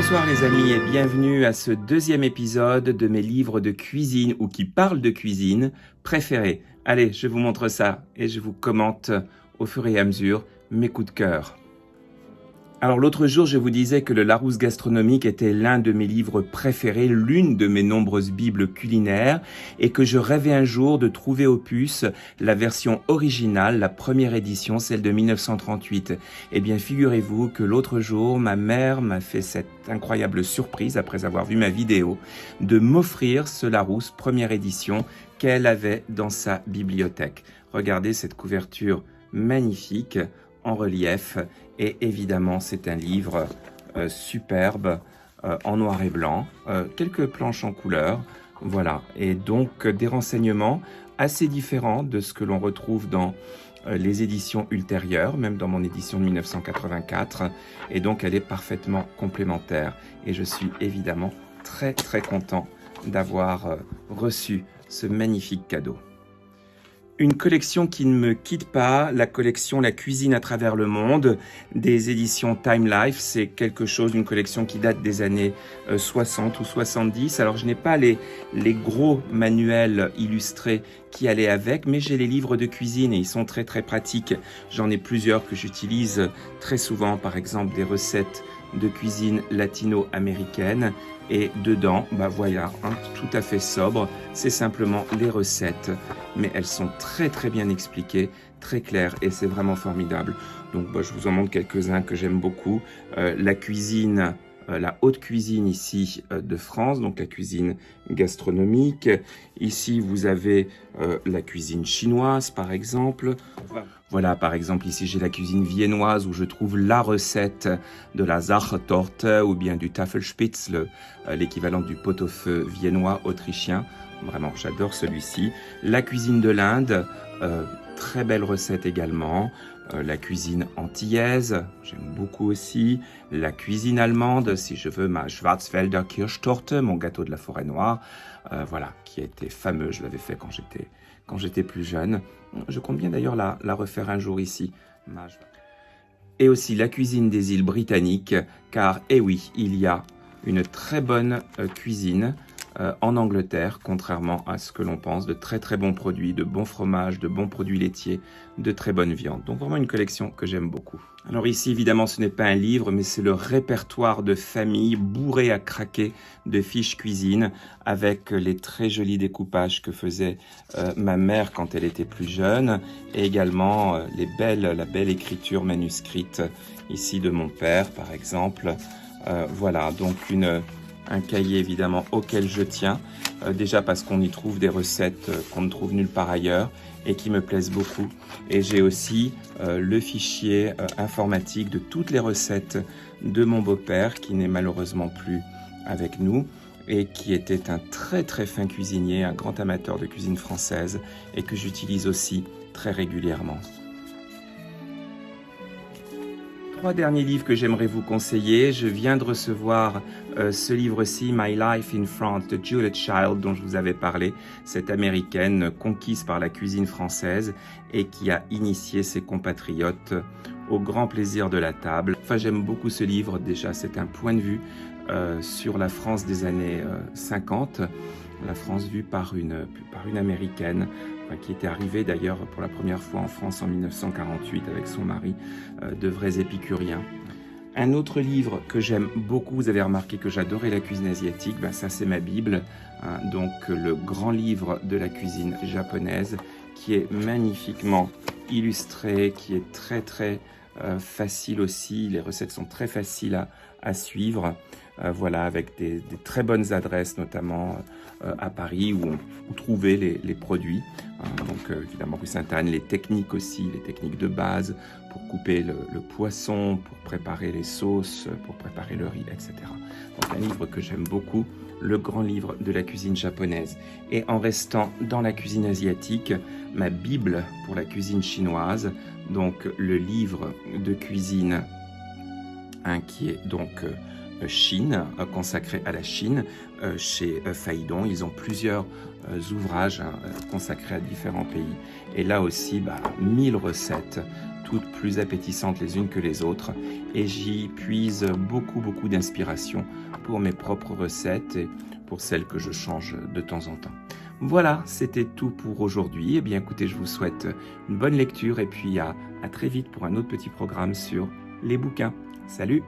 Bonsoir les amis et bienvenue à ce deuxième épisode de mes livres de cuisine ou qui parlent de cuisine préférés. Allez, je vous montre ça et je vous commente au fur et à mesure mes coups de cœur. Alors l'autre jour, je vous disais que le Larousse gastronomique était l'un de mes livres préférés, l'une de mes nombreuses bibles culinaires, et que je rêvais un jour de trouver au puce la version originale, la première édition, celle de 1938. Eh bien, figurez-vous que l'autre jour, ma mère m'a fait cette incroyable surprise, après avoir vu ma vidéo, de m'offrir ce Larousse première édition qu'elle avait dans sa bibliothèque. Regardez cette couverture magnifique, en relief, et évidemment c'est un livre superbe en noir et blanc, quelques planches en couleur, voilà, et donc des renseignements assez différents de ce que l'on retrouve dans les éditions ultérieures, même dans mon édition de 1984, et donc elle est parfaitement complémentaire, et je suis évidemment très content d'avoir reçu ce magnifique cadeau. Une collection qui ne me quitte pas, la collection La cuisine à travers le monde des éditions Time Life. C'est quelque chose, une collection qui date des années 60 ou 70. Alors je n'ai pas les gros manuels illustrés qui allaient avec, mais j'ai les livres de cuisine et ils sont très pratiques. J'en ai plusieurs que j'utilise très souvent, par exemple des recettes de cuisine latino-américaine. Et dedans, voilà, tout à fait sobre, c'est simplement les recettes, mais elles sont très bien expliquées, très claires, et c'est vraiment formidable. Donc je vous en montre quelques-uns que j'aime beaucoup. La cuisine, la haute cuisine ici de France, donc la cuisine gastronomique. Ici, vous avez la cuisine chinoise, par exemple. Voilà, par exemple, ici, j'ai la cuisine viennoise où je trouve la recette de la Sachertorte ou bien du Tafelspitz, l'équivalent du pot-au-feu viennois autrichien. Vraiment, j'adore celui-ci. La cuisine de l'Inde, très belle recette également. La cuisine antillaise, j'aime beaucoup aussi. La cuisine allemande, si je veux, ma Schwarzwälder Kirschtorte, mon gâteau de la forêt noire, voilà, qui a été fameux, je l'avais fait quand j'étais plus jeune. Je compte bien d'ailleurs la refaire un jour ici. Et aussi la cuisine des îles britanniques, car, eh oui, il y a une très bonne cuisine en Angleterre, contrairement à ce que l'on pense, de très bons produits, de bons fromages, de bons produits laitiers, de très bonnes viandes. Donc vraiment une collection que j'aime beaucoup. Alors ici, évidemment, ce n'est pas un livre, mais c'est le répertoire de famille bourré à craquer de fiches cuisine avec les très jolis découpages que faisait ma mère quand elle était plus jeune et également la belle écriture manuscrite ici de mon père, par exemple. Voilà, donc un cahier évidemment auquel je tiens, déjà parce qu'on y trouve des recettes qu'on ne trouve nulle part ailleurs et qui me plaisent beaucoup. Et j'ai aussi le fichier informatique de toutes les recettes de mon beau-père qui n'est malheureusement plus avec nous et qui était un très fin cuisinier, un grand amateur de cuisine française et que j'utilise aussi très régulièrement. 3 derniers livres que j'aimerais vous conseiller. Je viens de recevoir ce livre-ci, My Life in France, de Julia Child, dont je vous avais parlé, cette américaine conquise par la cuisine française et qui a initié ses compatriotes au grand plaisir de la table. Enfin, j'aime beaucoup ce livre, déjà, c'est un point de vue sur la France des années 50, la France vue par une américaine, qui était arrivée d'ailleurs pour la première fois en France en 1948 avec son mari, de vrais épicuriens. Un autre livre que j'aime beaucoup, vous avez remarqué que j'adorais la cuisine asiatique, ça c'est ma Bible, donc le grand livre de la cuisine japonaise, qui est magnifiquement illustré, qui est très facile aussi, les recettes sont très faciles à suivre, voilà, avec des très bonnes adresses, notamment à Paris où trouver les produits. Donc évidemment rue Sainte-Anne, les techniques aussi, les techniques de base pour couper le poisson, pour préparer les sauces, pour préparer le riz, etc. Donc un livre que j'aime beaucoup, le grand livre de la cuisine japonaise. Et en restant dans la cuisine asiatique, ma Bible pour la cuisine chinoise, donc le livre de cuisine qui est donc Chine, consacré à la Chine, chez Phaidon. Ils ont plusieurs ouvrages consacrés à différents pays. Et là aussi, 1000 recettes, toutes plus appétissantes les unes que les autres. Et j'y puise beaucoup d'inspiration pour mes propres recettes et pour celles que je change de temps en temps. Voilà, c'était tout pour aujourd'hui. Eh bien, écoutez, je vous souhaite une bonne lecture et puis à très vite pour un autre petit programme sur les bouquins. Salut!